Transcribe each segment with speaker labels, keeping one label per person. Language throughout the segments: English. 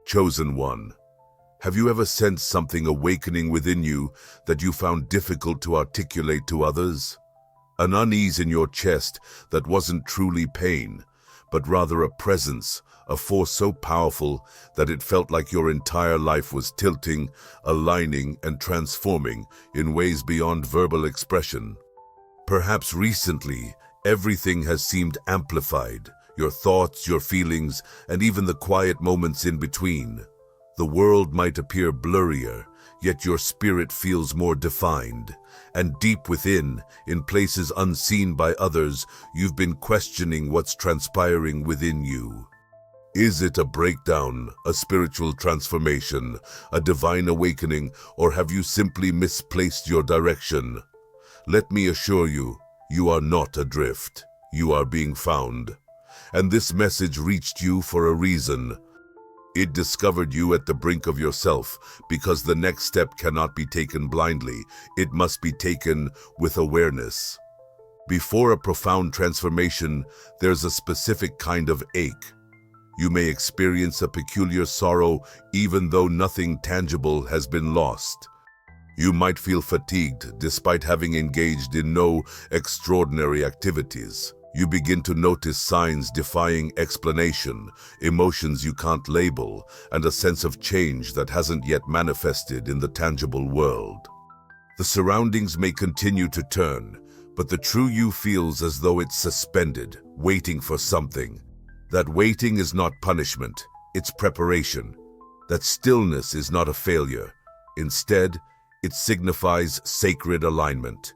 Speaker 1: Chosen one, have you ever sensed something awakening within you that you found difficult to articulate to others? An unease in your chest that wasn't truly pain, but rather a presence, a force so powerful that it felt like your entire life was tilting, aligning, and transforming in ways beyond verbal expression. Perhaps recently, everything has seemed amplified, your thoughts, your feelings, and even the quiet moments in between. The world might appear blurrier, yet your spirit feels more defined. And deep within, in places unseen by others, you've been questioning what's transpiring within you. Is it a breakdown, a spiritual transformation, a divine awakening, or have you simply misplaced your direction? Let me assure you, you are not adrift. You are being found. And this message reached you for a reason. It discovered you at the brink of yourself, because the next step cannot be taken blindly. It must be taken with awareness. Before a profound transformation, there's a specific kind of ache. You may experience a peculiar sorrow even though nothing tangible has been lost. You might feel fatigued despite having engaged in no extraordinary activities. You begin to notice signs defying explanation, emotions you can't label, and a sense of change that hasn't yet manifested in the tangible world. The surroundings may continue to turn, but the true you feels as though it's suspended, waiting for something. That waiting is not punishment, it's preparation. That stillness is not a failure. Instead, it signifies sacred alignment.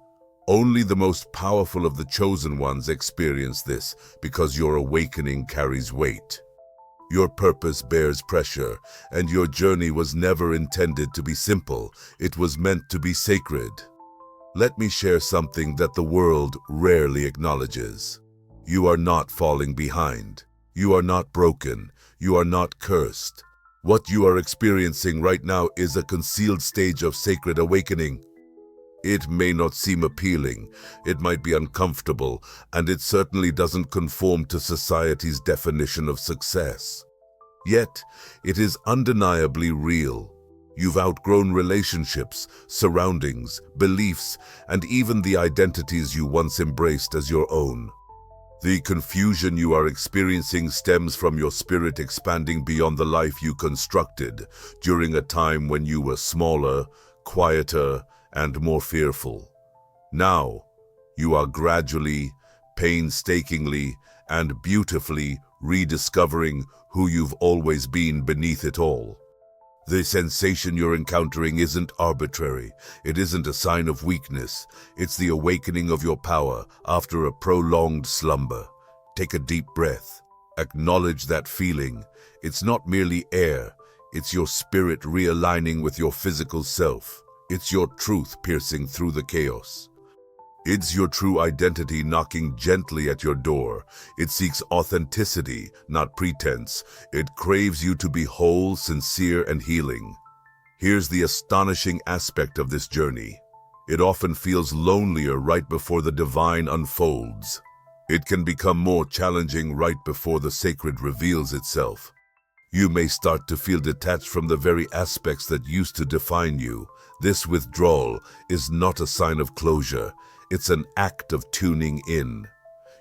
Speaker 1: Only the most powerful of the chosen ones experience this because your awakening carries weight. Your purpose bears pressure, and your journey was never intended to be simple. It was meant to be sacred. Let me share something that the world rarely acknowledges. You are not falling behind. You are not broken. You are not cursed. What you are experiencing right now is a concealed stage of sacred awakening. It may not seem appealing, it might be uncomfortable, and it certainly doesn't conform to society's definition of success. Yet, it is undeniably real. You've outgrown relationships, surroundings, beliefs, and even the identities you once embraced as your own. The confusion you are experiencing stems from your spirit expanding beyond the life you constructed during a time when you were smaller, quieter, and more fearful. Now, you are gradually, painstakingly, and beautifully rediscovering who you've always been beneath it all. The sensation you're encountering isn't arbitrary. It isn't a sign of weakness. It's the awakening of your power after a prolonged slumber. Take a deep breath. Acknowledge that feeling. It's not merely air. It's your spirit realigning with your physical self. It's your truth piercing through the chaos. It's your true identity knocking gently at your door. It seeks authenticity, not pretense. It craves you to be whole, sincere, and healing. Here's the astonishing aspect of this journey. It often feels lonelier right before the divine unfolds. It can become more challenging right before the sacred reveals itself. You may start to feel detached from the very aspects that used to define you. This withdrawal is not a sign of closure. It's an act of tuning in.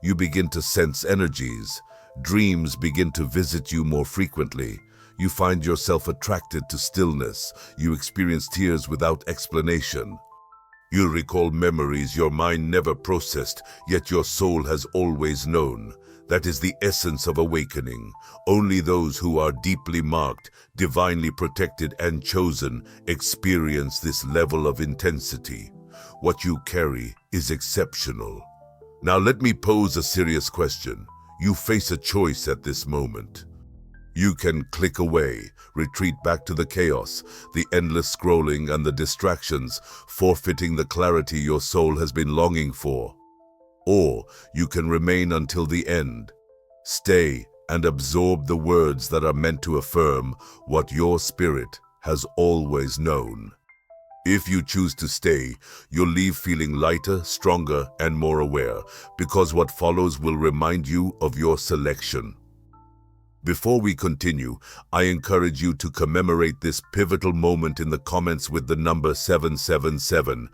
Speaker 1: You begin to sense energies. Dreams begin to visit you more frequently. You find yourself attracted to stillness. You experience tears without explanation. You recall memories your mind never processed, yet your soul has always known. That is the essence of awakening. Only those who are deeply marked, divinely protected, and chosen experience this level of intensity. What you carry is exceptional. Now let me pose a serious question. You face a choice at this moment. You can click away, retreat back to the chaos, the endless scrolling and the distractions, forfeiting the clarity your soul has been longing for. Or you can remain until the end. Stay and absorb the words that are meant to affirm what your spirit has always known. If you choose to stay, you'll leave feeling lighter, stronger, and more aware, because what follows will remind you of your selection. Before we continue, I encourage you to commemorate this pivotal moment in the comments with the number 777.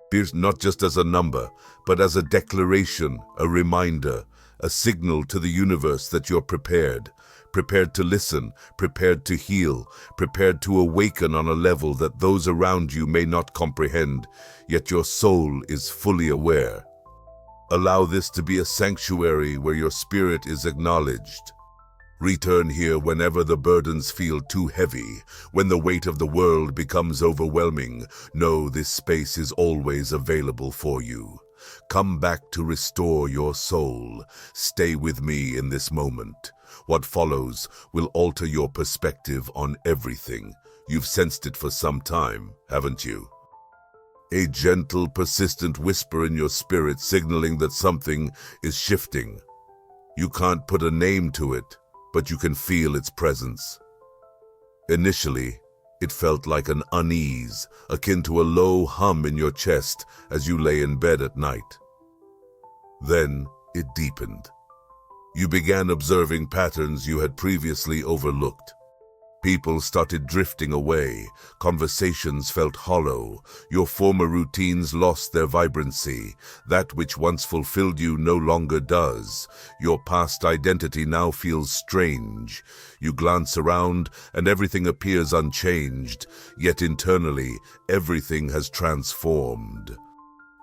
Speaker 1: Appears not just as a number, but as a declaration, a reminder, a signal to the universe that you're prepared. Prepared to listen, prepared to heal, prepared to awaken on a level that those around you may not comprehend, yet your soul is fully aware. Allow this to be a sanctuary where your spirit is acknowledged. Return here whenever the burdens feel too heavy, when the weight of the world becomes overwhelming. Know this space is always available for you. Come back to restore your soul. Stay with me in this moment. What follows will alter your perspective on everything. You've sensed it for some time, haven't you? A gentle, persistent whisper in your spirit signaling that something is shifting. You can't put a name to it, but you can feel its presence. Initially, it felt like an unease, akin to a low hum in your chest as you lay in bed at night. Then it deepened. You began observing patterns you had previously overlooked. People started drifting away, conversations felt hollow, your former routines lost their vibrancy, that which once fulfilled you no longer does. Your past identity now feels strange. You glance around and everything appears unchanged, yet internally everything has transformed.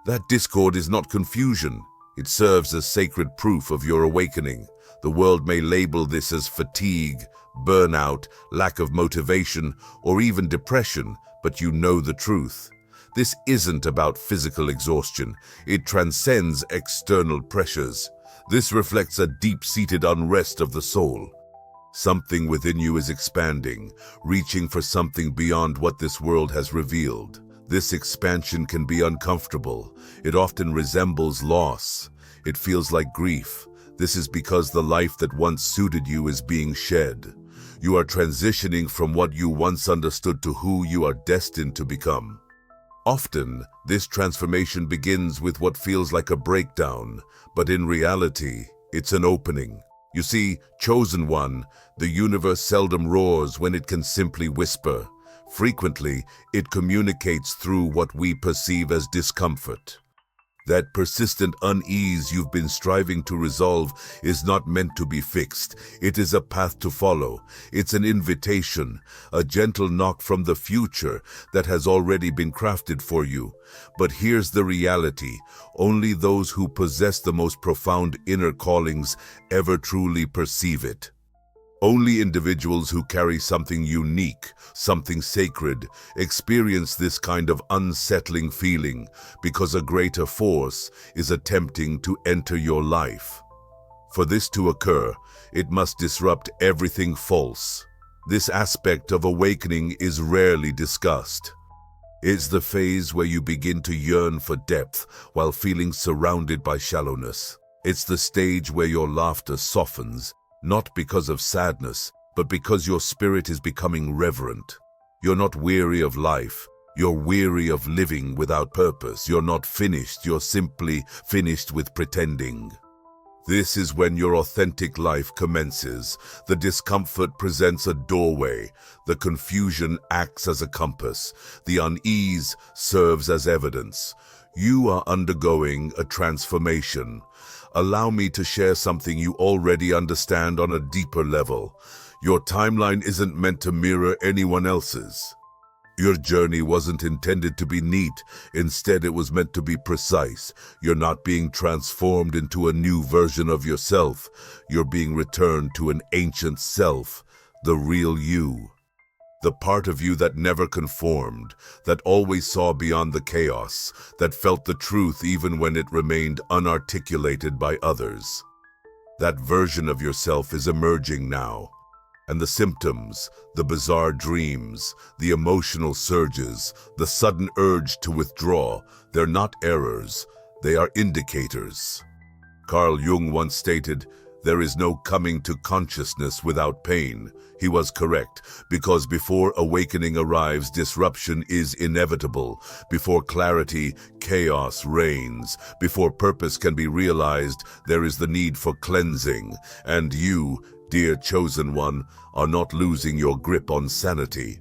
Speaker 1: That discord is not confusion. It serves as sacred proof of your awakening. The world may label this as fatigue, burnout, lack of motivation, or even depression, but you know the truth. This isn't about physical exhaustion. It transcends external pressures. This reflects a deep-seated unrest of the soul. Something within you is expanding, reaching for something beyond what this world has revealed. This expansion can be uncomfortable. It often resembles loss. It feels like grief. This is because the life that once suited you is being shed. You are transitioning from what you once understood to who you are destined to become. Often, this transformation begins with what feels like a breakdown, but in reality, it's an opening. You see, chosen one, the universe seldom roars when it can simply whisper. Frequently, it communicates through what we perceive as discomfort. That persistent unease you've been striving to resolve is not meant to be fixed. It is a path to follow. It's an invitation, a gentle knock from the future that has already been crafted for you. But here's the reality. Only those who possess the most profound inner callings ever truly perceive it. Only individuals who carry something unique, something sacred, experience this kind of unsettling feeling because a greater force is attempting to enter your life. For this to occur, it must disrupt everything false. This aspect of awakening is rarely discussed. It's the phase where you begin to yearn for depth while feeling surrounded by shallowness. It's the stage where your laughter softens, not because of sadness, but because your spirit is becoming reverent. You're not weary of life. You're weary of living without purpose. You're not finished. You're simply finished with pretending. This is when your authentic life commences. The discomfort presents a doorway. The confusion acts as a compass. The unease serves as evidence. You are undergoing a transformation. Allow me to share something you already understand on a deeper level. Your timeline isn't meant to mirror anyone else's. Your journey wasn't intended to be neat. Instead, it was meant to be precise. You're not being transformed into a new version of yourself. You're being returned to an ancient self, the real you. The part of you that never conformed, that always saw beyond the chaos, that felt the truth even when it remained unarticulated by others. That version of yourself is emerging now. And the symptoms, the bizarre dreams, the emotional surges, the sudden urge to withdraw, they're not errors, they are indicators. Carl Jung once stated, There is no coming to consciousness without pain. He was correct, because before awakening arrives, disruption is inevitable. Before clarity, chaos reigns. Before purpose can be realized, there is the need for cleansing. And you, dear chosen one, are not losing your grip on sanity.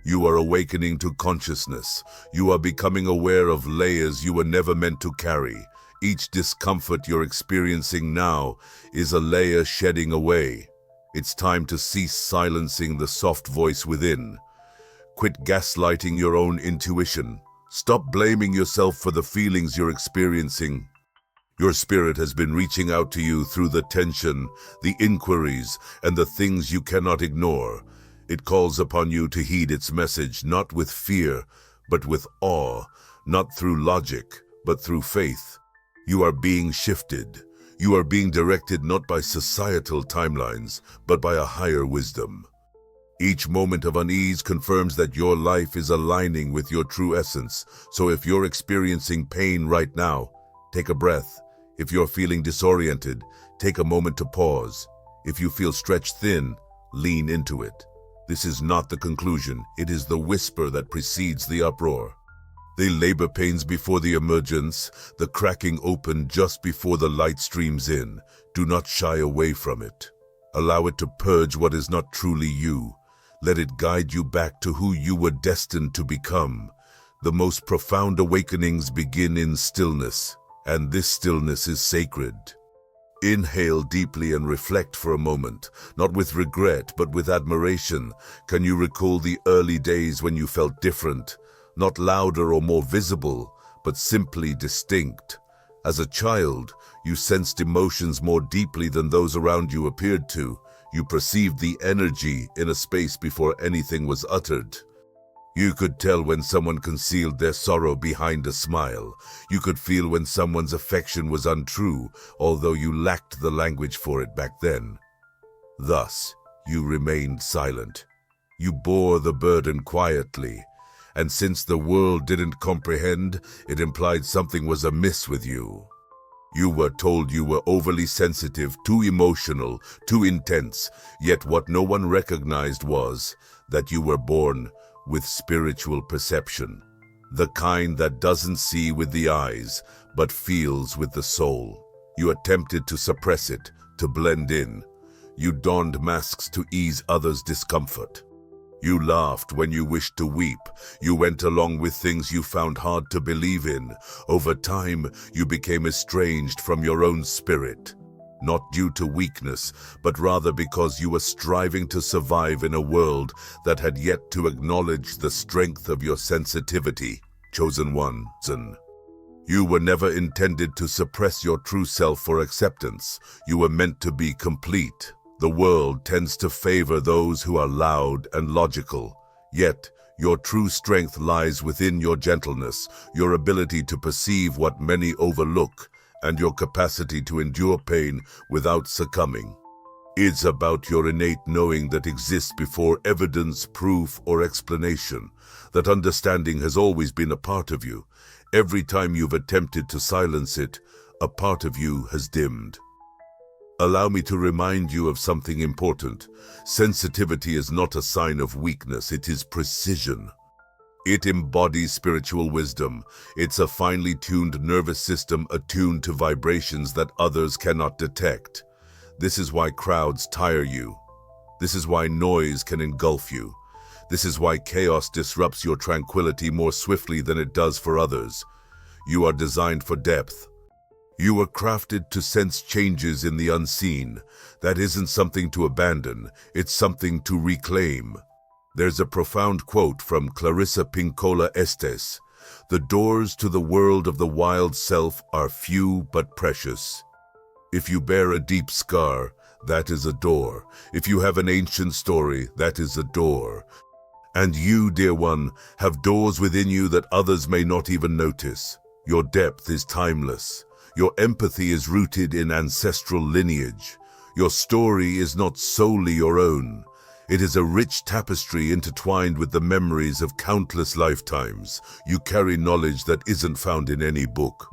Speaker 1: You are awakening to consciousness. You are becoming aware of layers you were never meant to carry. Each discomfort you're experiencing now is a layer shedding away. It's time to cease silencing the soft voice within. Quit gaslighting your own intuition. Stop blaming yourself for the feelings you're experiencing. Your spirit has been reaching out to you through the tension, the inquiries, and the things you cannot ignore. It calls upon you to heed its message, not with fear, but with awe, not through logic, but through faith. You are being shifted. You are being directed not by societal timelines, but by a higher wisdom. Each moment of unease confirms that your life is aligning with your true essence. So if you're experiencing pain right now, take a breath. If you're feeling disoriented, take a moment to pause. If you feel stretched thin, lean into it. This is not the conclusion, it is the whisper that precedes the uproar. The labor pains before the emergence, the cracking open just before the light streams in. Do not shy away from it. Allow it to purge what is not truly you. Let it guide you back to who you were destined to become. The most profound awakenings begin in stillness, and this stillness is sacred. Inhale deeply and reflect for a moment, not with regret, but with admiration. Can you recall the early days when you felt different? Not louder or more visible, but simply distinct. As a child, you sensed emotions more deeply than those around you appeared to. You perceived the energy in a space before anything was uttered. You could tell when someone concealed their sorrow behind a smile. You could feel when someone's affection was untrue, although you lacked the language for it back then. Thus, you remained silent. You bore the burden quietly, and since the world didn't comprehend, it implied something was amiss with you. You were told you were overly sensitive, too emotional, too intense, yet what no one recognized was that you were born with spiritual perception, the kind that doesn't see with the eyes, but feels with the soul. You attempted to suppress it, to blend in. You donned masks to ease others' discomfort. You laughed when you wished to weep. You went along with things you found hard to believe in. Over time, you became estranged from your own spirit. Not due to weakness, but rather because you were striving to survive in a world that had yet to acknowledge the strength of your sensitivity. Chosen one. You were never intended to suppress your true self for acceptance. You were meant to be complete. The world tends to favor those who are loud and logical. Yet, your true strength lies within your gentleness, your ability to perceive what many overlook, and your capacity to endure pain without succumbing. It's about your innate knowing that exists before evidence, proof, or explanation. That understanding has always been a part of you. Every time you've attempted to silence it, a part of you has dimmed. Allow me to remind you of something important. Sensitivity is not a sign of weakness, it is precision. It embodies spiritual wisdom. It's a finely tuned nervous system attuned to vibrations that others cannot detect. This is why crowds tire you. This is why noise can engulf you. This is why chaos disrupts your tranquility more swiftly than it does for others. You are designed for depth. You were crafted to sense changes in the unseen. That isn't something to abandon, it's something to reclaim. There's a profound quote from Clarissa Pinkola Estes. The doors to the world of the wild self are few but precious. If you bear a deep scar, that is a door. If you have an ancient story, that is a door. And you, dear one, have doors within you that others may not even notice. Your depth is timeless. Your empathy is rooted in ancestral lineage. Your story is not solely your own. It is a rich tapestry intertwined with the memories of countless lifetimes. You carry knowledge that isn't found in any book.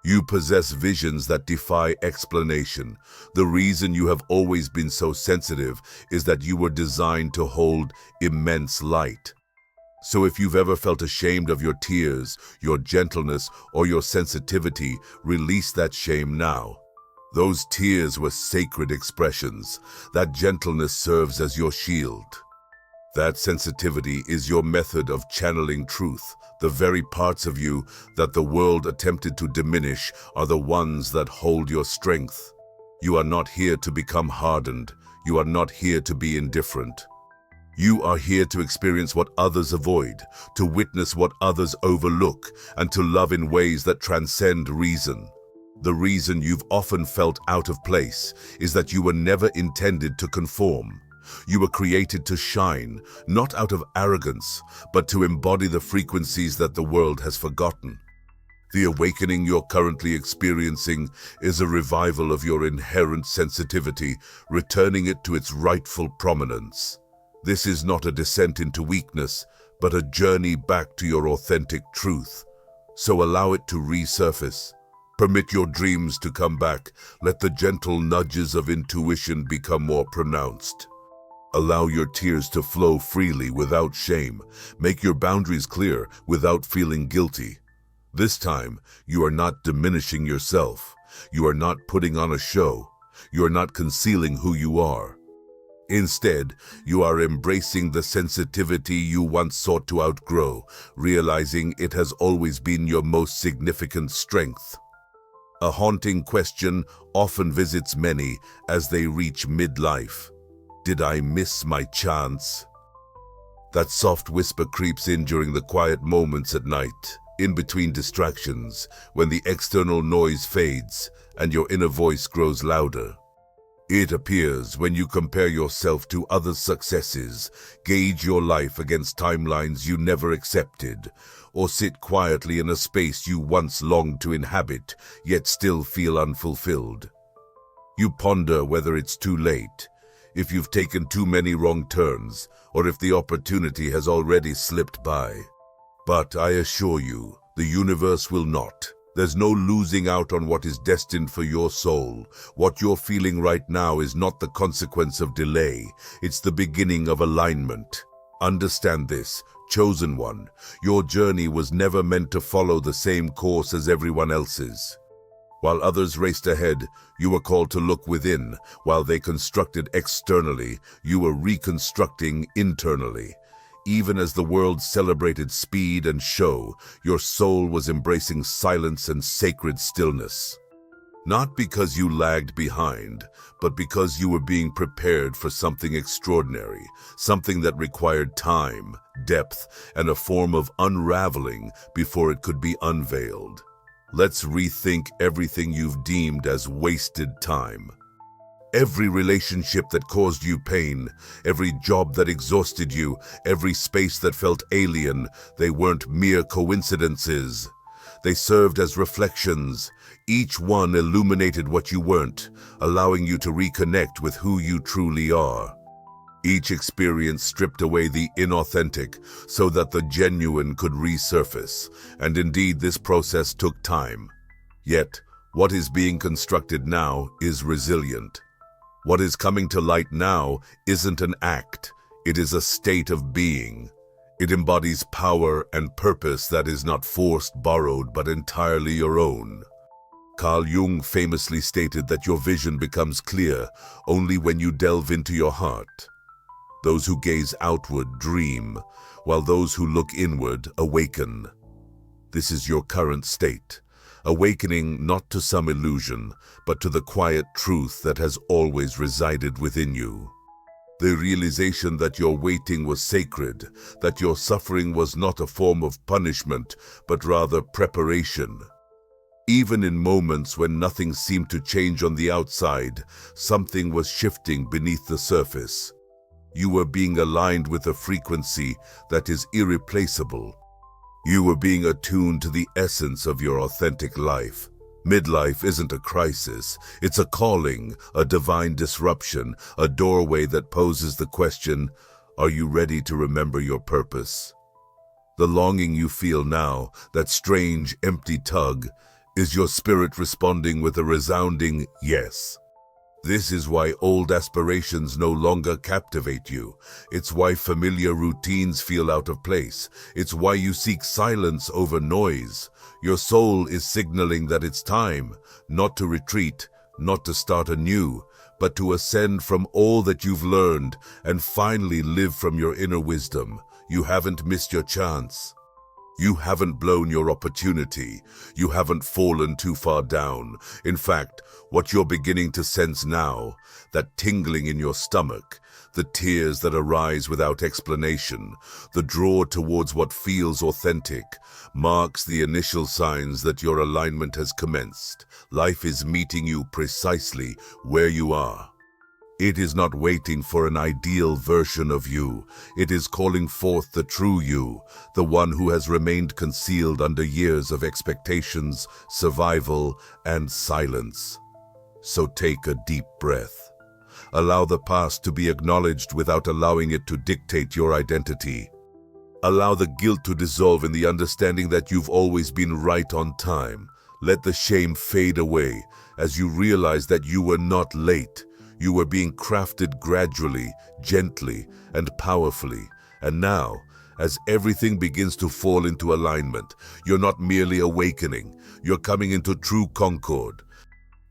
Speaker 1: You possess visions that defy explanation. The reason you have always been so sensitive is that you were designed to hold immense light. So if you've ever felt ashamed of your tears, your gentleness, or your sensitivity, release that shame now. Those tears were sacred expressions. That gentleness serves as your shield. That sensitivity is your method of channeling truth. The very parts of you that the world attempted to diminish are the ones that hold your strength. You are not here to become hardened. You are not here to be indifferent. You are here to experience what others avoid, to witness what others overlook, and to love in ways that transcend reason. The reason you've often felt out of place is that you were never intended to conform. You were created to shine, not out of arrogance, but to embody the frequencies that the world has forgotten. The awakening you're currently experiencing is a revival of your inherent sensitivity, returning it to its rightful prominence. This is not a descent into weakness, but a journey back to your authentic truth. So allow it to resurface. Permit your dreams to come back. Let the gentle nudges of intuition become more pronounced. Allow your tears to flow freely without shame. Make your boundaries clear without feeling guilty. This time, you are not diminishing yourself. You are not putting on a show. You are not concealing who you are. Instead, you are embracing the sensitivity you once sought to outgrow, realizing it has always been your most significant strength. A haunting question often visits many as they reach midlife. Did I miss my chance? That soft whisper creeps in during the quiet moments at night, in between distractions, when the external noise fades and your inner voice grows louder. It appears when you compare yourself to others' successes, gauge your life against timelines you never accepted, or sit quietly in a space you once longed to inhabit, yet still feel unfulfilled. You ponder whether it's too late, if you've taken too many wrong turns, or if the opportunity has already slipped by. But I assure you, the universe will not. There's no losing out on what is destined for your soul. What you're feeling right now is not the consequence of delay. It's the beginning of alignment. Understand this, chosen one. Your journey was never meant to follow the same course as everyone else's. While others raced ahead, you were called to look within. While they constructed externally, you were reconstructing internally. Even as the world celebrated speed and show, your soul was embracing silence and sacred stillness. Not because you lagged behind, but because you were being prepared for something extraordinary, something that required time, depth, and a form of unraveling before it could be unveiled. Let's rethink everything you've deemed as wasted time. Every relationship that caused you pain, every job that exhausted you, every space that felt alien, they weren't mere coincidences. They served as reflections. Each one illuminated what you weren't, allowing you to reconnect with who you truly are. Each experience stripped away the inauthentic so that the genuine could resurface, and indeed this process took time. Yet, what is being constructed now is resilient. What is coming to light now isn't an act, it is a state of being. It embodies power and purpose that is not forced, borrowed, but entirely your own. Carl Jung famously stated that your vision becomes clear only when you delve into your heart. Those who gaze outward dream, while those who look inward awaken. This is your current state. Awakening not to some illusion, but to the quiet truth that has always resided within you. The realization that your waiting was sacred, that your suffering was not a form of punishment, but rather preparation. Even in moments when nothing seemed to change on the outside, something was shifting beneath the surface. You were being aligned with a frequency that is irreplaceable. You were being attuned to the essence of your authentic life. Midlife isn't a crisis, it's a calling, a divine disruption, a doorway that poses the question, are you ready to remember your purpose? The longing you feel now, that strange, empty tug, Is your spirit responding with a resounding yes? This is why old aspirations no longer captivate you. It's why familiar routines feel out of place. It's why you seek silence over noise. Your soul is signaling that it's time, not to retreat, not to start anew, but to ascend from all that you've learned and finally live from your inner wisdom. You haven't missed your chance. You haven't blown your opportunity. You haven't fallen too far down. In fact, what you're beginning to sense now, that tingling in your stomach, the tears that arise without explanation, the draw towards what feels authentic, marks the initial signs that your alignment has commenced. Life is meeting you precisely where you are. It is not waiting for an ideal version of you. It is calling forth the true you, the one who has remained concealed under years of expectations, survival, and silence. So take a deep breath. Allow the past to be acknowledged without allowing it to dictate your identity. Allow the guilt to dissolve in the understanding that you've always been right on time. Let the shame fade away as you realize that you were not late. You were being crafted gradually, gently, and powerfully. And now, as everything begins to fall into alignment, you're not merely awakening, you're coming into true concord.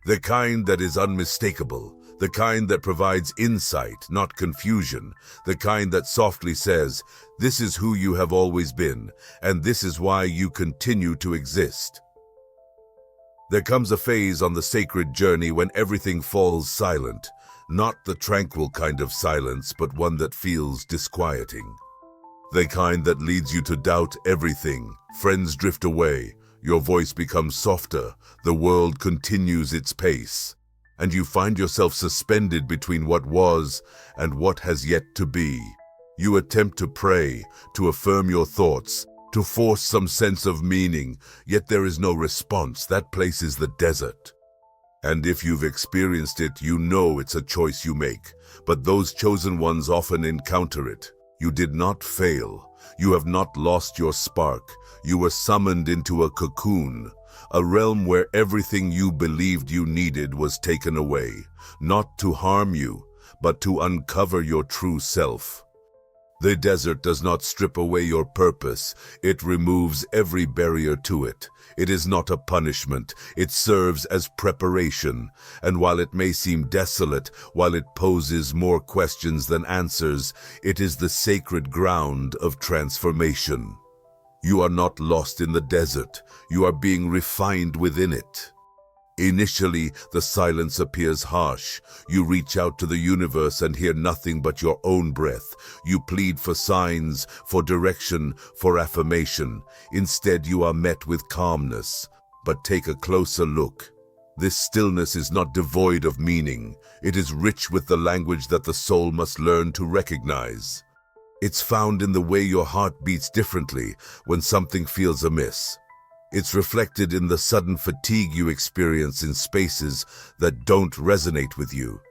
Speaker 1: The kind that is unmistakable, the kind that provides insight, not confusion, the kind that softly says, this is who you have always been, and this is why you continue to exist. There comes a phase on the sacred journey when everything falls silent. Not the tranquil kind of silence, but one that feels disquieting. The kind that leads you to doubt everything. Friends drift away, your voice becomes softer, the world continues its pace, and you find yourself suspended between what was and what has yet to be. You attempt to pray, to affirm your thoughts, to force some sense of meaning, yet there is no response. That place is the desert. And if you've experienced it, you know it's a choice you make. But those chosen ones often encounter it. You did not fail. You have not lost your spark. You were summoned into a cocoon, a realm where everything you believed you needed was taken away, not to harm you, but to uncover your true self. The desert does not strip away your purpose. It removes every barrier to it. It is not a punishment. It serves as preparation. And while it may seem desolate, while it poses more questions than answers, it is the sacred ground of transformation. You are not lost in the desert. You are being refined within it. Initially, the silence appears harsh. You reach out to the universe and hear nothing but your own breath. You plead for signs, for direction, for affirmation. Instead, you are met with calmness. But take a closer look. This stillness is not devoid of meaning. It is rich with the language that the soul must learn to recognize. It's found in the way your heart beats differently when something feels amiss. It's reflected in the sudden fatigue you experience in spaces that don't resonate with you.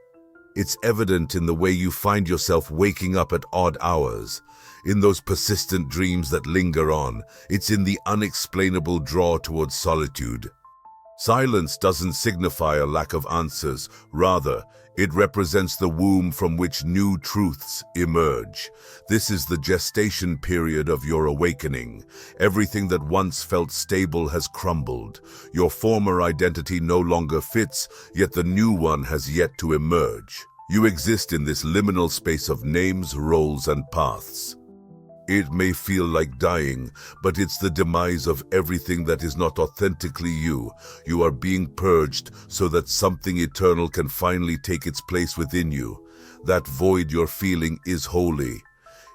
Speaker 1: It's evident in the way you find yourself waking up at odd hours, in those persistent dreams that linger on. It's in the unexplainable draw towards solitude. Silence doesn't signify a lack of answers. Rather, it represents the womb from which new truths emerge. This is the gestation period of your awakening. Everything that once felt stable has crumbled. Your former identity no longer fits, yet the new one has yet to emerge. You exist in this liminal space of names, roles, and paths. It may feel like dying, but it's the demise of everything that is not authentically you. You are being purged so that something eternal can finally take its place within you. That void you're feeling is holy.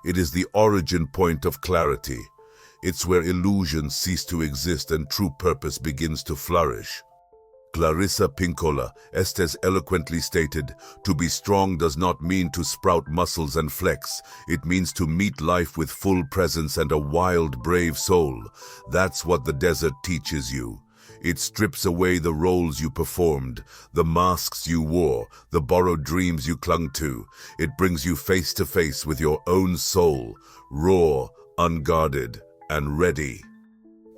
Speaker 1: It is the origin point of clarity. It's where illusions cease to exist and true purpose begins to flourish. Clarissa Pinkola Estes eloquently stated, "To be strong does not mean to sprout muscles and flex. It means to meet life with full presence and a wild, brave soul." That's what the desert teaches you. It strips away the roles you performed, the masks you wore, the borrowed dreams you clung to. It brings you face to face with your own soul, raw, unguarded, and ready.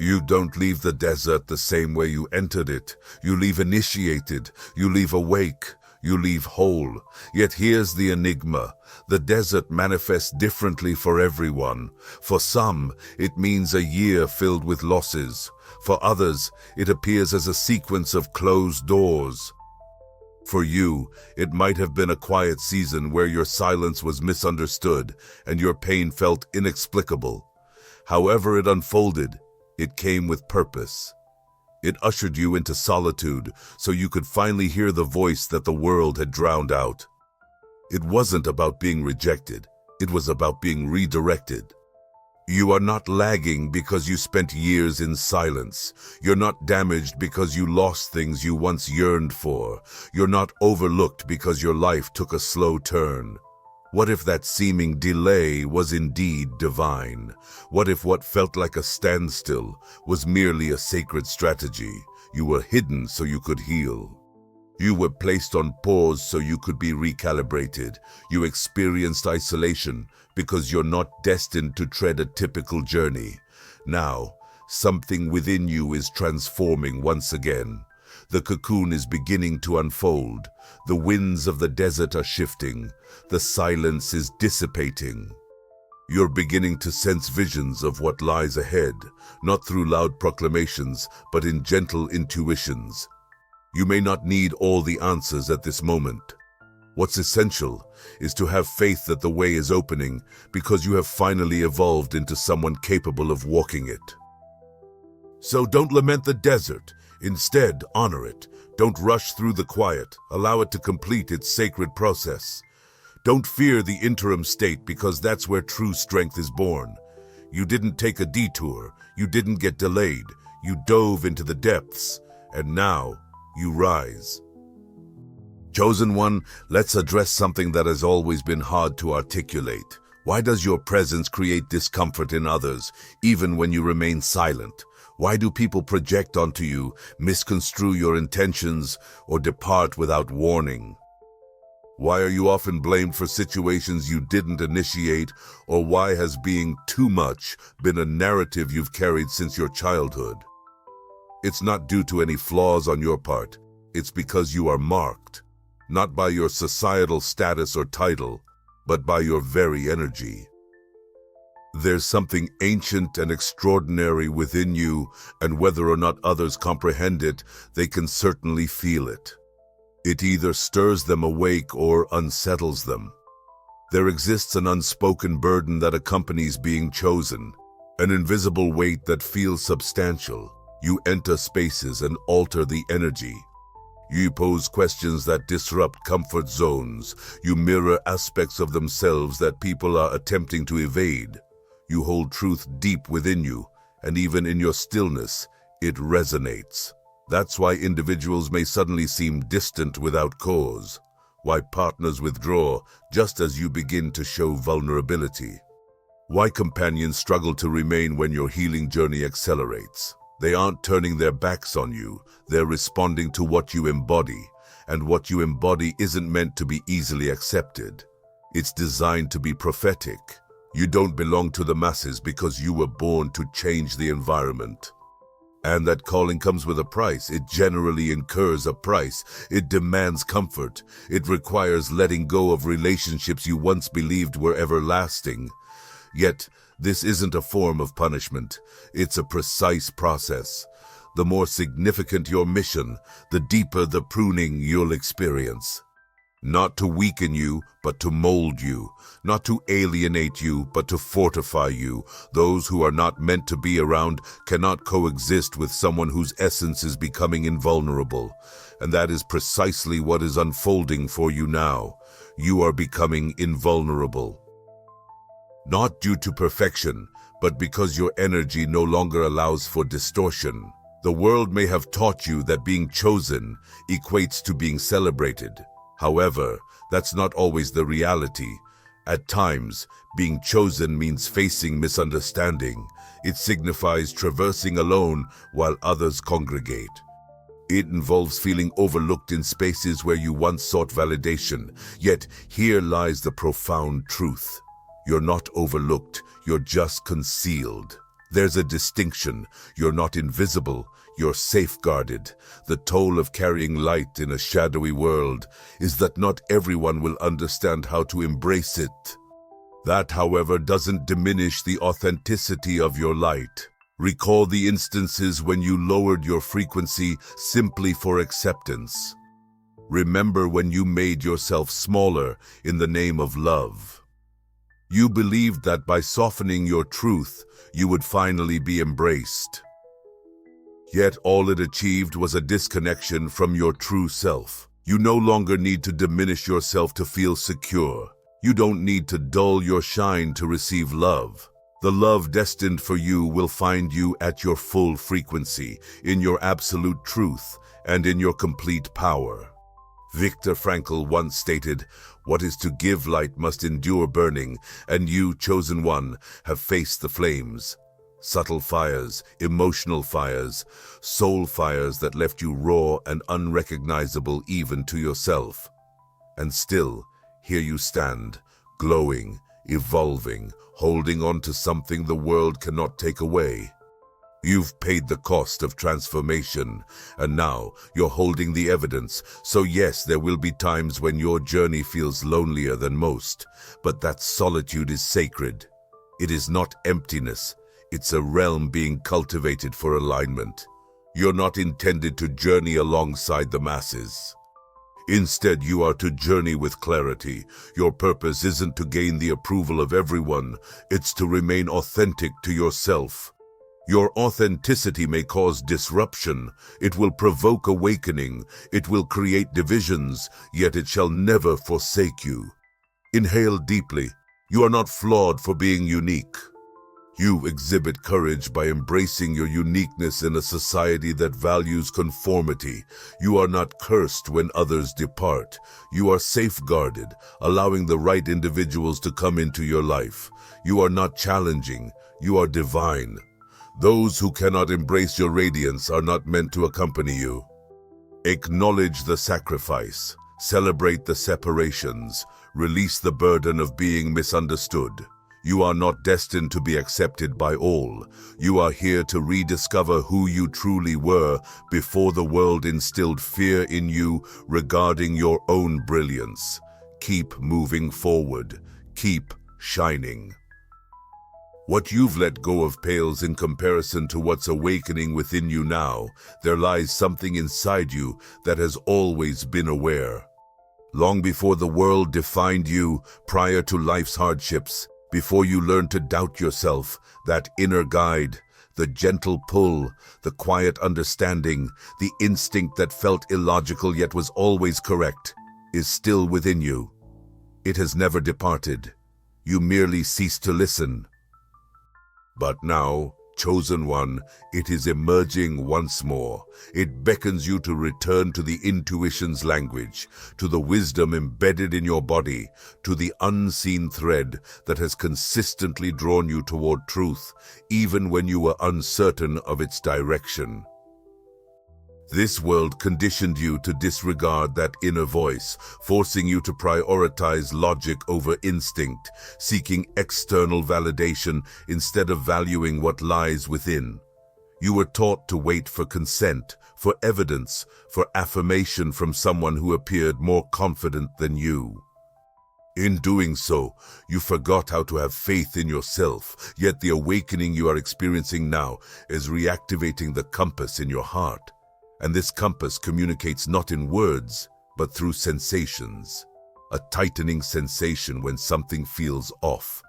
Speaker 1: You don't leave the desert the same way you entered it. You leave initiated, you leave awake, you leave whole. Yet here's the enigma. The desert manifests differently for everyone. For some, it means a year filled with losses. For others, it appears as a sequence of closed doors. For you, it might have been a quiet season where your silence was misunderstood and your pain felt inexplicable. However it unfolded, it came with purpose. It ushered you into solitude so you could finally hear the voice that the world had drowned out. It wasn't about being rejected, it was about being redirected. You are not lagging because you spent years in silence. You're not damaged because you lost things you once yearned for. You're not overlooked because your life took a slow turn. What if that seeming delay was indeed divine? What if what felt like a standstill was merely a sacred strategy? You were hidden so you could heal. You were placed on pause so you could be recalibrated. You experienced isolation because you're not destined to tread a typical journey. Now, something within you is transforming once again. The cocoon is beginning to unfold. The winds of the desert are shifting. The silence is dissipating. You're beginning to sense visions of what lies ahead, not through loud proclamations, but in gentle intuitions. You may not need all the answers at this moment. What's essential is to have faith that the way is opening because you have finally evolved into someone capable of walking it. So don't lament the desert. Instead, honor it. Don't rush through the quiet. Allow it to complete its sacred process. Don't fear the interim state because that's where true strength is born. You didn't take a detour. You didn't get delayed. You dove into the depths. And now, you rise. Chosen one, let's address something that has always been hard to articulate. Why does your presence create discomfort in others, even when you remain silent? Why do people project onto you, misconstrue your intentions, or depart without warning? Why are you often blamed for situations you didn't initiate, or why has being too much been a narrative you've carried since your childhood? It's not due to any flaws on your part. It's because you are marked, not by your societal status or title, but by your very energy. There's something ancient and extraordinary within you, and whether or not others comprehend it, they can certainly feel it. It either stirs them awake or unsettles them. There exists an unspoken burden that accompanies being chosen, an invisible weight that feels substantial. You enter spaces and alter the energy. You pose questions that disrupt comfort zones. You mirror aspects of themselves that people are attempting to evade. You hold truth deep within you, and even in your stillness, it resonates. That's why individuals may suddenly seem distant without cause, why partners withdraw just as you begin to show vulnerability, why companions struggle to remain when your healing journey accelerates. They aren't turning their backs on you, they're responding to what you embody, and what you embody isn't meant to be easily accepted. It's designed to be prophetic. You don't belong to the masses because you were born to change the environment. And that calling comes with a price. It generally incurs a price. It demands comfort. It requires letting go of relationships you once believed were everlasting. Yet, this isn't a form of punishment. It's a precise process. The more significant your mission, the deeper the pruning you'll experience. Not to weaken you, but to mold you. Not to alienate you, but to fortify you. Those who are not meant to be around cannot coexist with someone whose essence is becoming invulnerable. And that is precisely what is unfolding for you now. You are becoming invulnerable. Not due to perfection, but because your energy no longer allows for distortion. The world may have taught you that being chosen equates to being celebrated. However, that's not always the reality. At times, being chosen means facing misunderstanding. It signifies traversing alone while others congregate. It involves feeling overlooked in spaces where you once sought validation. Yet, here lies the profound truth. You're not overlooked, you're just concealed. There's a distinction. You're not invisible, you're safeguarded. The toll of carrying light in a shadowy world is that not everyone will understand how to embrace it. That, however, doesn't diminish the authenticity of your light. Recall the instances when you lowered your frequency simply for acceptance. Remember when you made yourself smaller in the name of love. You believed that by softening your truth, you would finally be embraced. Yet all it achieved was a disconnection from your true self. You no longer need to diminish yourself to feel secure. You don't need to dull your shine to receive love. The love destined for you will find you at your full frequency, in your absolute truth, and in your complete power. Viktor Frankl once stated, "What is to give light must endure burning, and you, chosen one, have faced the flames." Subtle fires, emotional fires, soul fires that left you raw and unrecognizable even to yourself. And still, here you stand, glowing, evolving, holding on to something the world cannot take away. You've paid the cost of transformation, and now you're holding the evidence. So yes, there will be times when your journey feels lonelier than most, but that solitude is sacred. It is not emptiness. It's a realm being cultivated for alignment. You're not intended to journey alongside the masses. Instead, you are to journey with clarity. Your purpose isn't to gain the approval of everyone. It's to remain authentic to yourself. Your authenticity may cause disruption. It will provoke awakening. It will create divisions, yet it shall never forsake you. Inhale deeply. You are not flawed for being unique. You exhibit courage by embracing your uniqueness in a society that values conformity. You are not cursed when others depart. You are safeguarded, allowing the right individuals to come into your life. You are not challenging. You are divine. Those who cannot embrace your radiance are not meant to accompany you. Acknowledge the sacrifice. Celebrate the separations. Release the burden of being misunderstood. You are not destined to be accepted by all. You are here to rediscover who you truly were before the world instilled fear in you regarding your own brilliance. Keep moving forward. Keep shining. What you've let go of pales in comparison to what's awakening within you now. There lies something inside you that has always been aware. Long before the world defined you, prior to life's hardships, before you learn to doubt yourself, that inner guide, the gentle pull, the quiet understanding, the instinct that felt illogical yet was always correct, is still within you. It has never departed. You merely cease to listen. But now, chosen one, it is emerging once more. It beckons you to return to the intuition's language, to the wisdom embedded in your body, to the unseen thread that has consistently drawn you toward truth, even when you were uncertain of its direction. This world conditioned you to disregard that inner voice, forcing you to prioritize logic over instinct, seeking external validation instead of valuing what lies within. You were taught to wait for consent, for evidence, for affirmation from someone who appeared more confident than you. In doing so, you forgot how to have faith in yourself, yet the awakening you are experiencing now is reactivating the compass in your heart. And this compass communicates not in words, but through sensations. A tightening sensation when something feels off.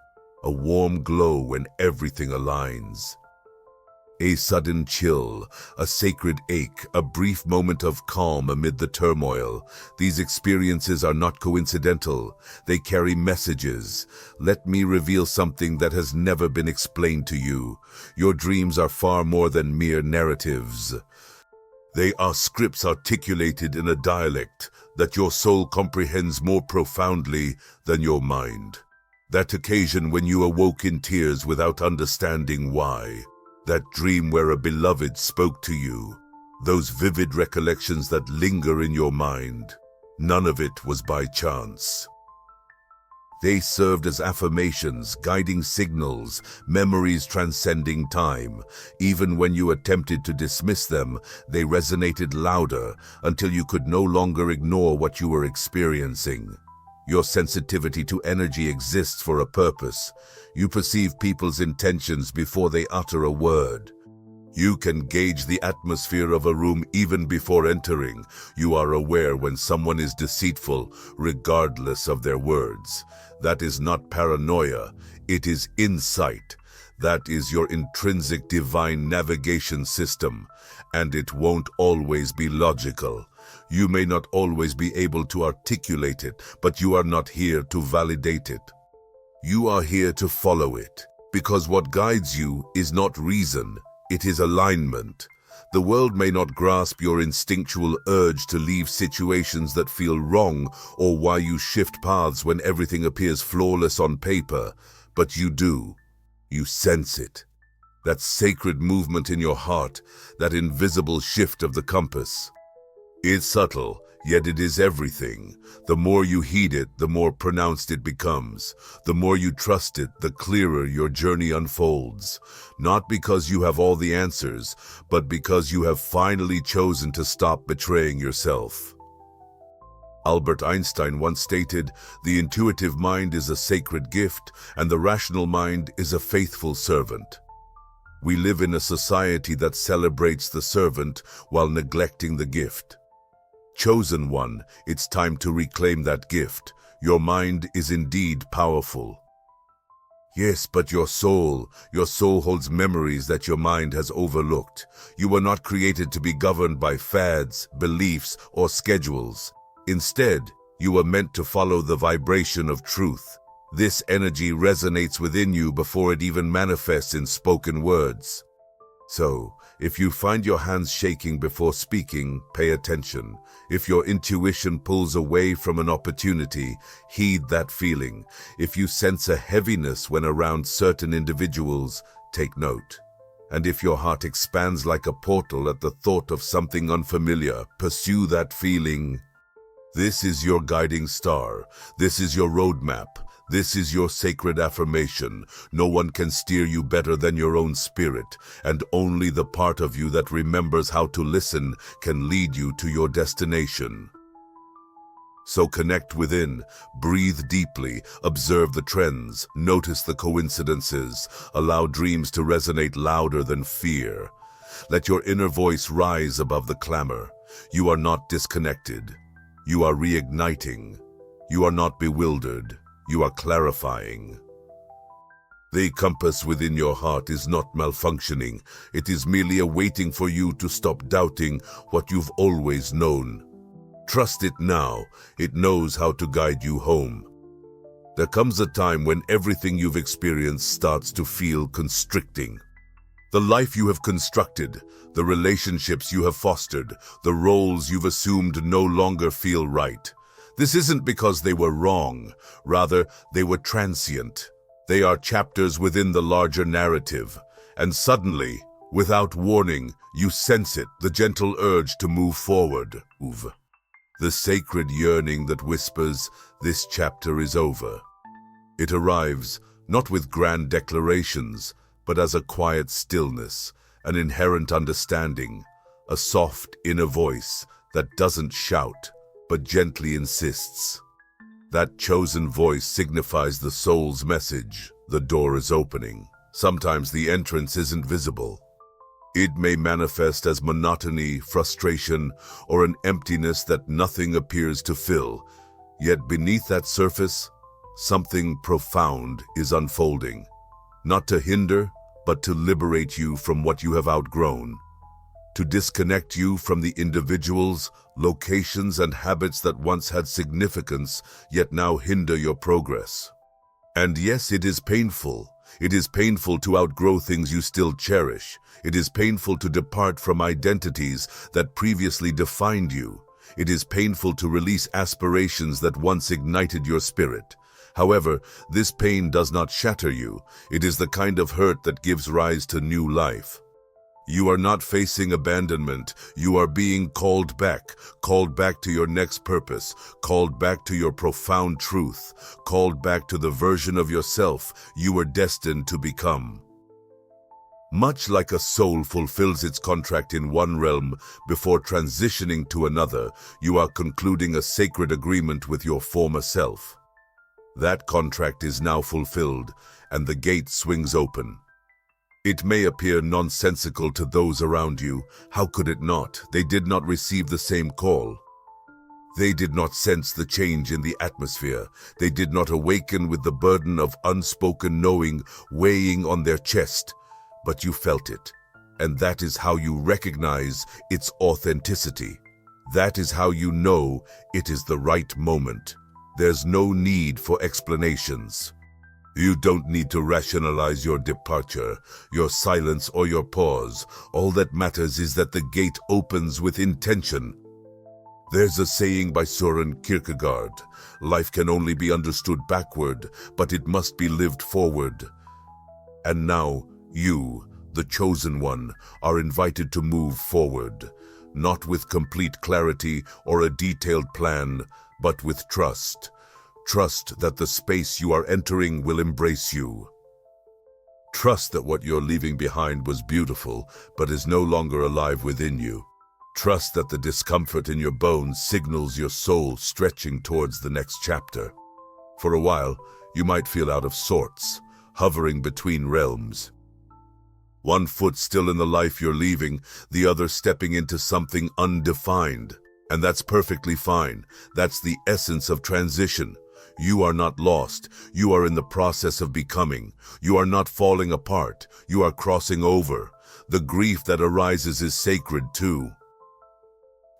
Speaker 1: A warm glow when everything aligns. A sudden chill, a sacred ache, a brief moment of calm amid the turmoil. These experiences are not coincidental. They carry messages. Let me reveal something that has never been explained to you. Your dreams are far more than mere narratives. They are scripts articulated in a dialect that your soul comprehends more profoundly than your mind. That occasion when you awoke in tears without understanding why. That dream where a beloved spoke to you. Those vivid recollections that linger in your mind. None of it was by chance. They served as affirmations, guiding signals, memories transcending time. Even when you attempted to dismiss them, they resonated louder until you could no longer ignore what you were experiencing. Your sensitivity to energy exists for a purpose. You perceive people's intentions before they utter a word. You can gauge the atmosphere of a room even before entering. You are aware when someone is deceitful, regardless of their words. That is not paranoia, it is insight. That is your intrinsic divine navigation system, and it won't always be logical. You may not always be able to articulate it, but you are not here to validate it. You are here to follow it, because what guides you is not reason, it is alignment. The world may not grasp your instinctual urge to leave situations that feel wrong or why you shift paths when everything appears flawless on paper, but you do. You sense it. That sacred movement in your heart, that invisible shift of the compass. It's subtle, yet it is everything. The more you heed it, the more pronounced it becomes. The more you trust it, the clearer your journey unfolds. Not because you have all the answers, but because you have finally chosen to stop betraying yourself. Albert Einstein once stated, "The intuitive mind is a sacred gift, and the rational mind is a faithful servant." We live in a society that celebrates the servant while neglecting the gift. Chosen one, it's time to reclaim that gift. Your mind is indeed powerful. Yes, but your soul holds memories that your mind has overlooked. You were not created to be governed by fads, beliefs, or schedules. Instead, you were meant to follow the vibration of truth. This energy resonates within you before it even manifests in spoken words. So, if you find your hands shaking before speaking, pay attention. If your intuition pulls away from an opportunity, heed that feeling. If you sense a heaviness when around certain individuals, take note. And if your heart expands like a portal at the thought of something unfamiliar, pursue that feeling. This is your guiding star. This is your roadmap. This is your sacred affirmation. No one can steer you better than your own spirit, and only the part of you that remembers how to listen can lead you to your destination. So connect within, breathe deeply, observe the trends, notice the coincidences, allow dreams to resonate louder than fear. Let your inner voice rise above the clamor. You are not disconnected. You are reigniting. You are not bewildered. You are clarifying. The compass within your heart is not malfunctioning. It is merely awaiting for you to stop doubting what you've always known. Trust it now. It knows how to guide you home. There comes a time when everything you've experienced starts to feel constricting. The life you have constructed, the relationships you have fostered, the roles you've assumed no longer feel right. This isn't because they were wrong, rather, they were transient. They are chapters within the larger narrative, and suddenly, without warning, you sense it, the gentle urge to move forward. The sacred yearning that whispers, "This chapter is over." It arrives, not with grand declarations, but as a quiet stillness, an inherent understanding, a soft inner voice that doesn't shout, but gently insists. That chosen voice signifies the soul's message. The door is opening. Sometimes the entrance isn't visible. It may manifest as monotony, frustration, or an emptiness that nothing appears to fill. Yet beneath that surface, something profound is unfolding. Not to hinder, but to liberate you from what you have outgrown. To disconnect you from the individuals, locations, and habits that once had significance, yet now hinder your progress. And yes, it is painful. It is painful to outgrow things you still cherish. It is painful to depart from identities that previously defined you. It is painful to release aspirations that once ignited your spirit. However, this pain does not shatter you. It is the kind of hurt that gives rise to new life. You are not facing abandonment. You are being called back to your next purpose, called back to your profound truth, called back to the version of yourself you were destined to become. Much like a soul fulfills its contract in one realm before transitioning to another, you are concluding a sacred agreement with your former self. That contract is now fulfilled, and the gate swings open. It may appear nonsensical to those around you. How could it not? They did not receive the same call. They did not sense the change in the atmosphere. They did not awaken with the burden of unspoken knowing weighing on their chest. But you felt it, and that is how you recognize its authenticity. That is how you know it is the right moment. There's no need for explanations. You don't need to rationalize your departure, your silence, or your pause. All that matters is that the gate opens with intention. There's a saying by Søren Kierkegaard, life can only be understood backward, but it must be lived forward. And now, you, the chosen one, are invited to move forward, not with complete clarity or a detailed plan, but with trust. Trust that the space you are entering will embrace you. Trust that what you're leaving behind was beautiful, but is no longer alive within you. Trust that the discomfort in your bones signals your soul stretching towards the next chapter. For a while, you might feel out of sorts, hovering between realms. One foot still in the life you're leaving, the other stepping into something undefined. And that's perfectly fine. That's the essence of transition. You are not lost. You are in the process of becoming. You are not falling apart. You are crossing over. The grief that arises is sacred too.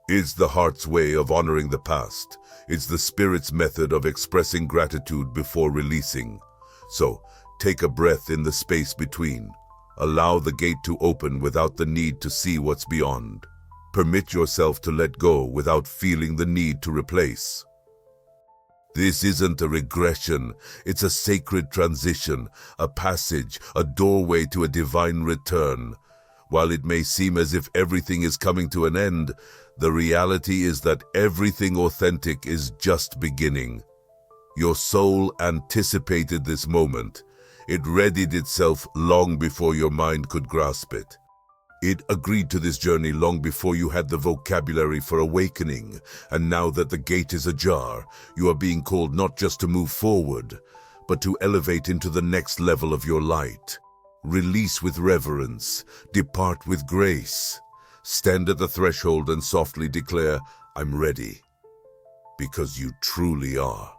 Speaker 1: It's the heart's way of honoring the past. It's the spirit's method of expressing gratitude before releasing. So, take a breath in the space between. Allow the gate to open without the need to see what's beyond. Permit yourself to let go without feeling the need to replace. This isn't a regression, it's a sacred transition, a passage, a doorway to a divine return. While it may seem as if everything is coming to an end, the reality is that everything authentic is just beginning. Your soul anticipated this moment. It readied itself long before your mind could grasp it. It agreed to this journey long before you had the vocabulary for awakening, and now that the gate is ajar, you are being called not just to move forward, but to elevate into the next level of your light. Release with reverence, depart with grace. Stand at the threshold and softly declare, I'm ready, because you truly are.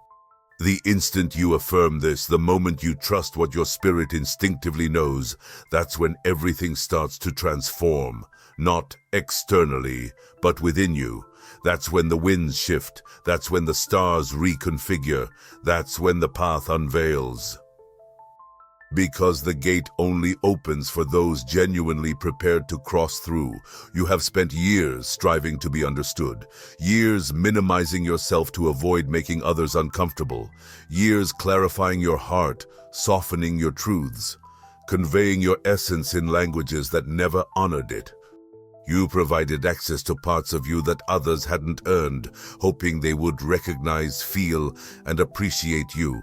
Speaker 1: The instant you affirm this, the moment you trust what your spirit instinctively knows, that's when everything starts to transform. Not externally, but within you. That's when the winds shift. That's when the stars reconfigure. That's when the path unveils. Because the gate only opens for those genuinely prepared to cross through. You have spent years striving to be understood, years minimizing yourself to avoid making others uncomfortable, years clarifying your heart, softening your truths, conveying your essence in languages that never honored it. You provided access to parts of you that others hadn't earned, hoping they would recognize, feel, and appreciate you.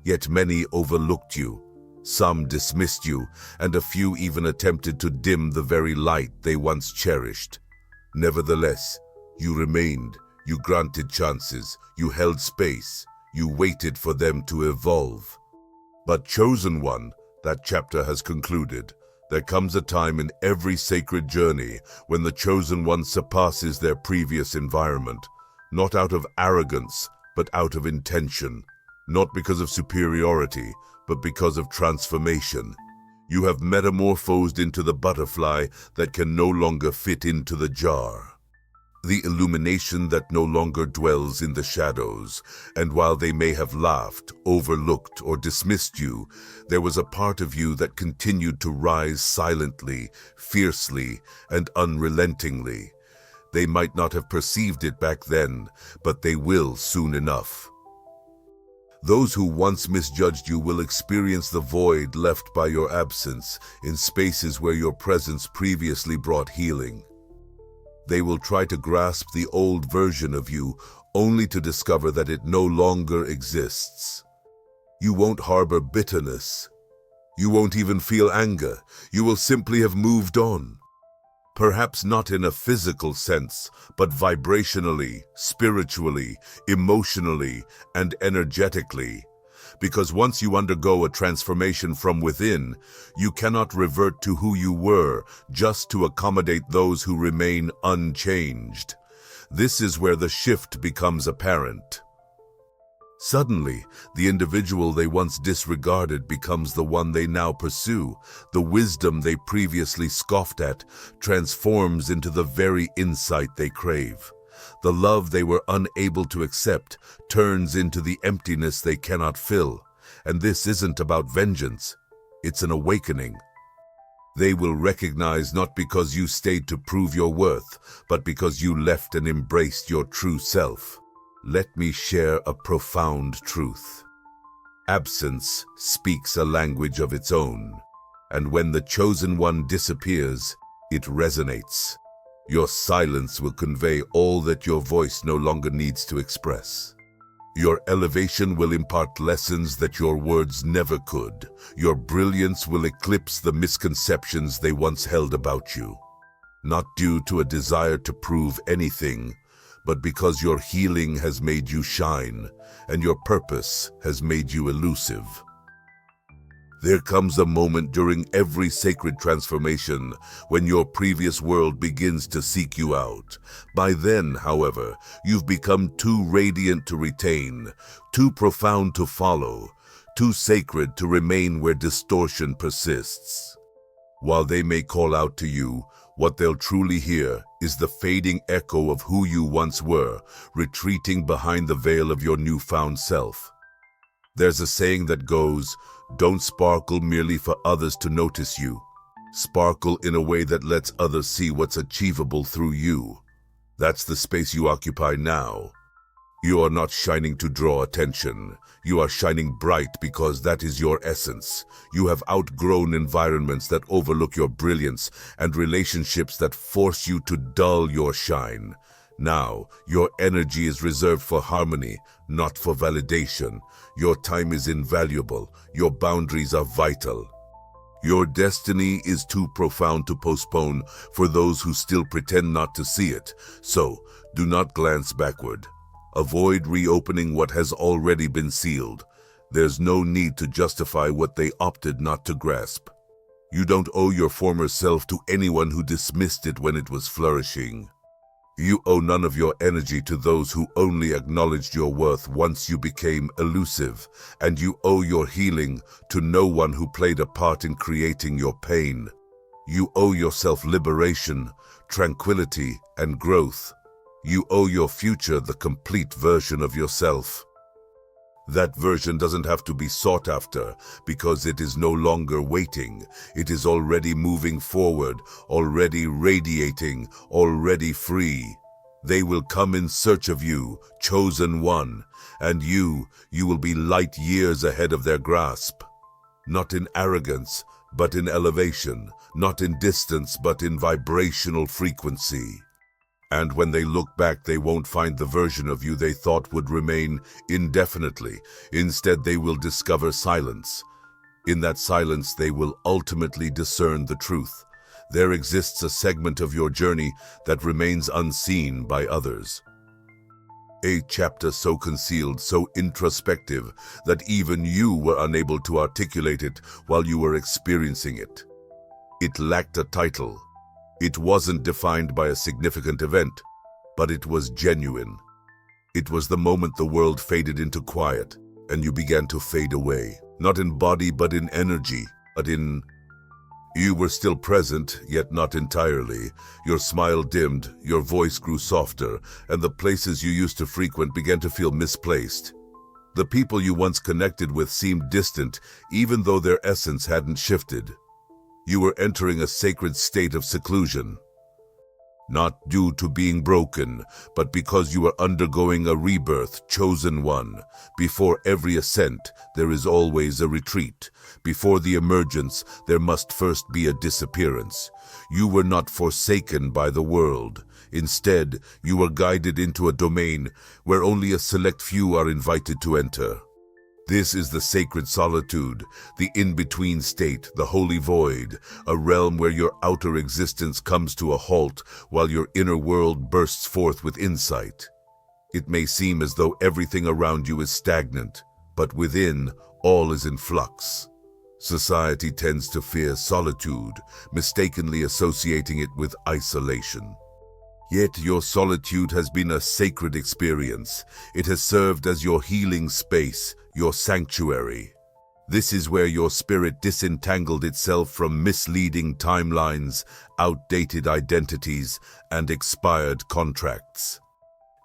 Speaker 1: Yet many overlooked you. Some dismissed you, and a few even attempted to dim the very light they once cherished. Nevertheless, you remained, you granted chances, you held space, you waited for them to evolve. But chosen one, that chapter has concluded. There comes a time in every sacred journey when the chosen one surpasses their previous environment, not out of arrogance, but out of intention, not because of superiority, but because of transformation. You have metamorphosed into the butterfly that can no longer fit into the jar. The illumination that no longer dwells in the shadows, and while they may have laughed, overlooked, or dismissed you, there was a part of you that continued to rise silently, fiercely, and unrelentingly. They might not have perceived it back then, but they will soon enough. Those who once misjudged you will experience the void left by your absence in spaces where your presence previously brought healing. They will try to grasp the old version of you, only to discover that it no longer exists. You won't harbor bitterness. You won't even feel anger. You will simply have moved on. Perhaps not in a physical sense, but vibrationally, spiritually, emotionally, and energetically. Because once you undergo a transformation from within, you cannot revert to who you were just to accommodate those who remain unchanged. This is where the shift becomes apparent. Suddenly, the individual they once disregarded becomes the one they now pursue. The wisdom they previously scoffed at transforms into the very insight they crave. The love they were unable to accept turns into the emptiness they cannot fill. And this isn't about vengeance. It's an awakening. They will recognize not because you stayed to prove your worth, but because you left and embraced your true self. Let me share a profound truth. Absence speaks a language of its own, and when the chosen one disappears, it resonates. Your silence will convey all that your voice no longer needs to express. Your elevation will impart lessons that your words never could. Your brilliance will eclipse the misconceptions they once held about you. Not due to a desire to prove anything, but because your healing has made you shine, and your purpose has made you elusive. There comes a moment during every sacred transformation when your previous world begins to seek you out. By then, however, you've become too radiant to retain, too profound to follow, too sacred to remain where distortion persists. While they may call out to you, what they'll truly hear is the fading echo of who you once were, retreating behind the veil of your newfound self. There's a saying that goes, "Don't sparkle merely for others to notice you. Sparkle in a way that lets others see what's achievable through you." That's the space you occupy now. You are not shining to draw attention. You are shining bright because that is your essence. You have outgrown environments that overlook your brilliance and relationships that force you to dull your shine. Now, your energy is reserved for harmony, not for validation. Your time is invaluable. Your boundaries are vital. Your destiny is too profound to postpone for those who still pretend not to see it. So, do not glance backward. Avoid reopening what has already been sealed. There's no need to justify what they opted not to grasp. You don't owe your former self to anyone who dismissed it when it was flourishing. You owe none of your energy to those who only acknowledged your worth once you became elusive, and you owe your healing to no one who played a part in creating your pain. You owe yourself liberation, tranquility, and growth. You owe your future the complete version of yourself. That version doesn't have to be sought after because it is no longer waiting. It is already moving forward, already radiating, already free. They will come in search of you, chosen one, and you will be light years ahead of their grasp. Not in arrogance, but in elevation. Not in distance, but in vibrational frequency. And when they look back, they won't find the version of you they thought would remain indefinitely. Instead, they will discover silence. In that silence, they will ultimately discern the truth. There exists a segment of your journey that remains unseen by others. A chapter so concealed, so introspective, that even you were unable to articulate it while you were experiencing it. It lacked a title. It wasn't defined by a significant event, but it was genuine. It was the moment the world faded into quiet, and you began to fade away. Not in body, but in energy, but in... You were still present, yet not entirely. Your smile dimmed, your voice grew softer, and the places you used to frequent began to feel misplaced. The people you once connected with seemed distant, even though their essence hadn't shifted. You were entering a sacred state of seclusion. not due to being broken, but because you are undergoing a rebirth, chosen one. Before every ascent, there is always a retreat. Before the emergence, there must first be a disappearance. You were not forsaken by the world. Instead, you were guided into a domain where only a select few are invited to enter. This is the sacred solitude, the in-between state, the holy void, a realm where your outer existence comes to a halt while your inner world bursts forth with insight. It may seem as though everything around you is stagnant, but within, all is in flux. Society tends to fear solitude, mistakenly associating it with isolation. Yet your solitude has been a sacred experience. It has served as your healing space, your sanctuary. This is where your spirit disentangled itself from misleading timelines, outdated identities, and expired contracts.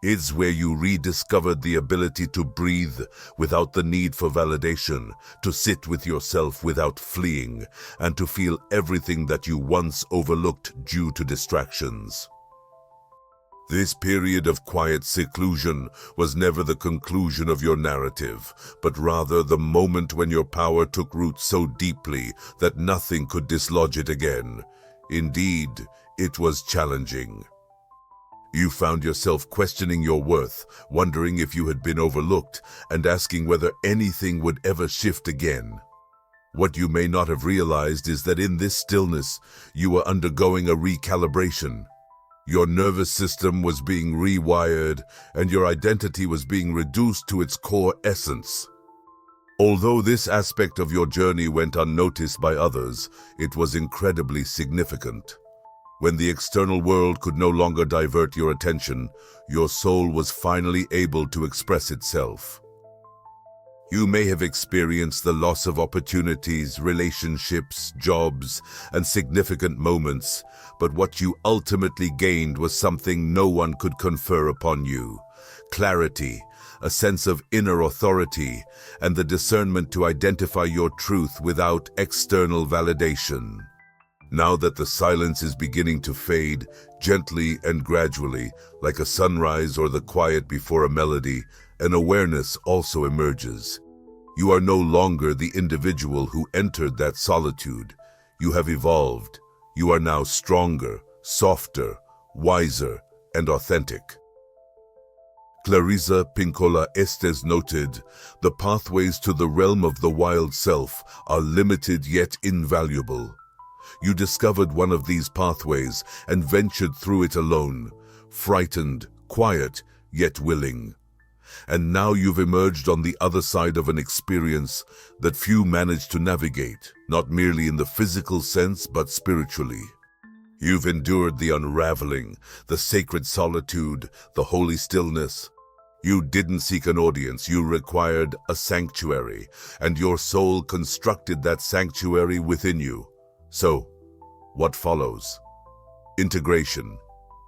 Speaker 1: It's where you rediscovered the ability to breathe without the need for validation, to sit with yourself without fleeing, and to feel everything that you once overlooked due to distractions. This period of quiet seclusion was never the conclusion of your narrative, but rather the moment when your power took root so deeply that nothing could dislodge it again. Indeed, it was challenging. You found yourself questioning your worth, wondering if you had been overlooked, and asking whether anything would ever shift again. What you may not have realized is that in this stillness, you were undergoing a recalibration. Your nervous system was being rewired, and your identity was being reduced to its core essence. Although this aspect of your journey went unnoticed by others, it was incredibly significant. When the external world could no longer divert your attention, your soul was finally able to express itself. You may have experienced the loss of opportunities, relationships, jobs, and significant moments, but what you ultimately gained was something no one could confer upon you: clarity, a sense of inner authority, and the discernment to identify your truth without external validation. Now that the silence is beginning to fade, gently and gradually, like a sunrise or the quiet before a melody, an awareness also emerges. You are no longer the individual who entered that solitude. You have evolved. You are now stronger, softer, wiser, and authentic. Clarissa Pinkola Estes noted, "The pathways to the realm of the wild self are limited yet invaluable." You discovered one of these pathways and ventured through it alone, frightened, quiet, yet willing. And now you've emerged on the other side of an experience that few manage to navigate, not merely in the physical sense, but spiritually. You've endured the unraveling, the sacred solitude, the holy stillness. You didn't seek an audience, you required a sanctuary, and your soul constructed that sanctuary within you. So, what follows? Integration,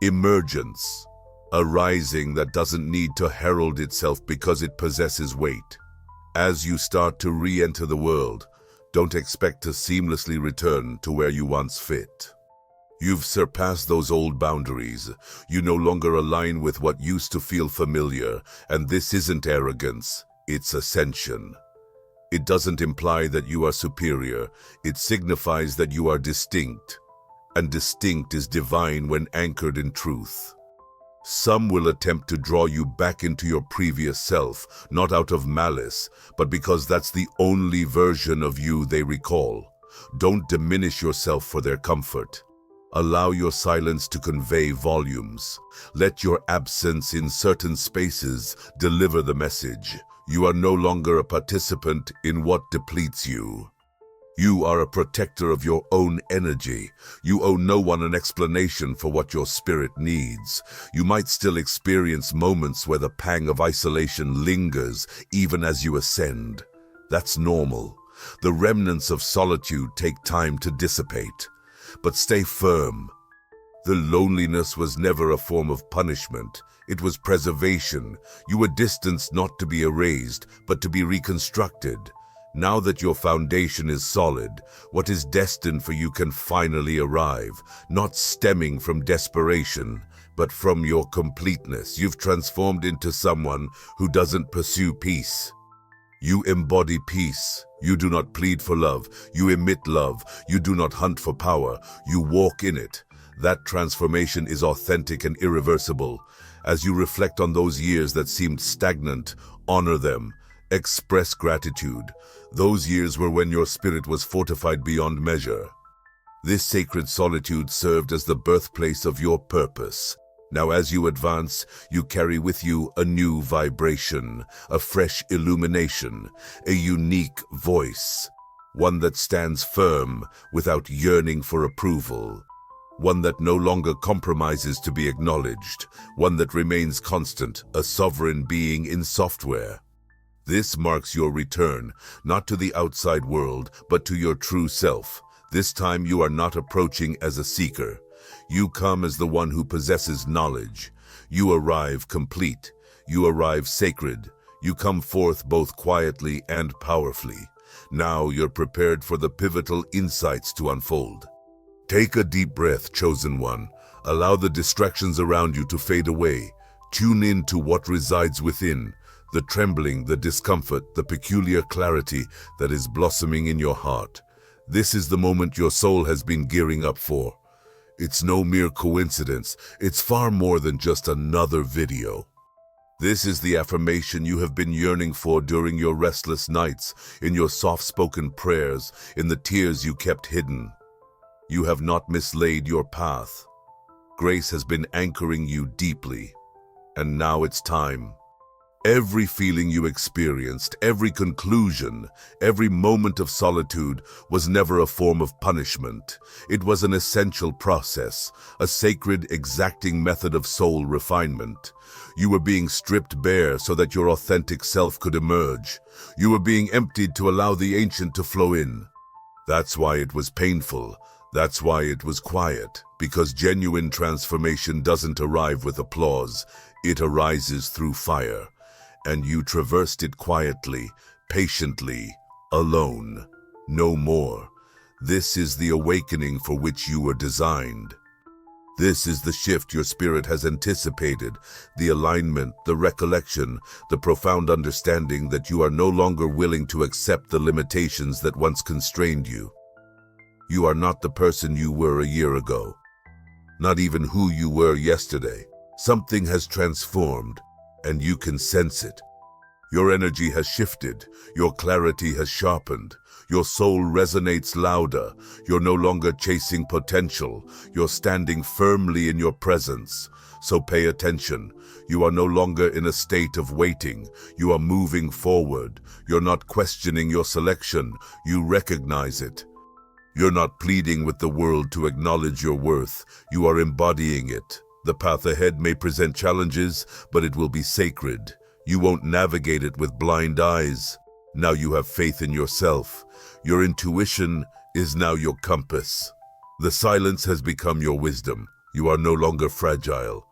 Speaker 1: emergence, a rising that doesn't need to herald itself because it possesses weight. As you start to re-enter the world, don't expect to seamlessly return to where you once fit. You've surpassed those old boundaries. You no longer align with what used to feel familiar, and this isn't arrogance, it's ascension. It doesn't imply that you are superior, it signifies that you are distinct, and distinct is divine when anchored in truth. Some will attempt to draw you back into your previous self, not out of malice, but because that's the only version of you they recall. Don't diminish yourself for their comfort. Allow your silence to convey volumes. Let your absence in certain spaces deliver the message. You are no longer a participant in what depletes you. You are a protector of your own energy. You owe no one an explanation for what your spirit needs. You might still experience moments where the pang of isolation lingers even as you ascend. That's normal. The remnants of solitude take time to dissipate. But stay firm. The loneliness was never a form of punishment. It was preservation. You were distanced not to be erased, but to be reconstructed. Now that your foundation is solid, what is destined for you can finally arrive, not stemming from desperation, but from your completeness. You've transformed into someone who doesn't pursue peace. You embody peace. You do not plead for love. You emit love. You do not hunt for power. You walk in it. That transformation is authentic and irreversible. As you reflect on those years that seemed stagnant, honor them. Express gratitude. Those years were when your spirit was fortified beyond measure. This sacred solitude served as the birthplace of your purpose. Now as you advance, you carry with you a new vibration, a fresh illumination, a unique voice, one that stands firm without yearning for approval, one that no longer compromises to be acknowledged, one that remains constant, a sovereign being in software. This marks your return, not to the outside world, but to your true self. This time you are not approaching as a seeker. You come as the one who possesses knowledge. You arrive complete. You arrive sacred. You come forth both quietly and powerfully. Now you're prepared for the pivotal insights to unfold. Take a deep breath, chosen one. Allow the distractions around you to fade away. Tune in to what resides within. The trembling, the discomfort, the peculiar clarity that is blossoming in your heart. This is the moment your soul has been gearing up for. It's no mere coincidence. It's far more than just another video. This is the affirmation you have been yearning for during your restless nights, in your soft-spoken prayers, in the tears you kept hidden. You have not mislaid your path. Grace has been anchoring you deeply. And now it's time. Every feeling you experienced, every conclusion, every moment of solitude was never a form of punishment. It was an essential process, a sacred, exacting method of soul refinement. You were being stripped bare so that your authentic self could emerge. You were being emptied to allow the ancient to flow in. That's why it was painful. That's why it was quiet. Because genuine transformation doesn't arrive with applause. It arises through fire. And you traversed it quietly, patiently, alone. No more. This is the awakening for which you were designed. This is the shift your spirit has anticipated, the alignment, the recollection, the profound understanding that you are no longer willing to accept the limitations that once constrained you. You are not the person you were a year ago, not even who you were yesterday. Something has transformed, and you can sense it. Your energy has shifted, your clarity has sharpened, your soul resonates louder. You're no longer chasing potential, you're standing firmly in your presence. So pay attention. You are no longer in a state of waiting, you are moving forward. You're not questioning your selection, you recognize it. You're not pleading with the world to acknowledge your worth, you are embodying it. The path ahead may present challenges, but it will be sacred. You won't navigate it with blind eyes. Now you have faith in yourself. Your intuition is now your compass. The silence has become your wisdom. You are no longer fragile.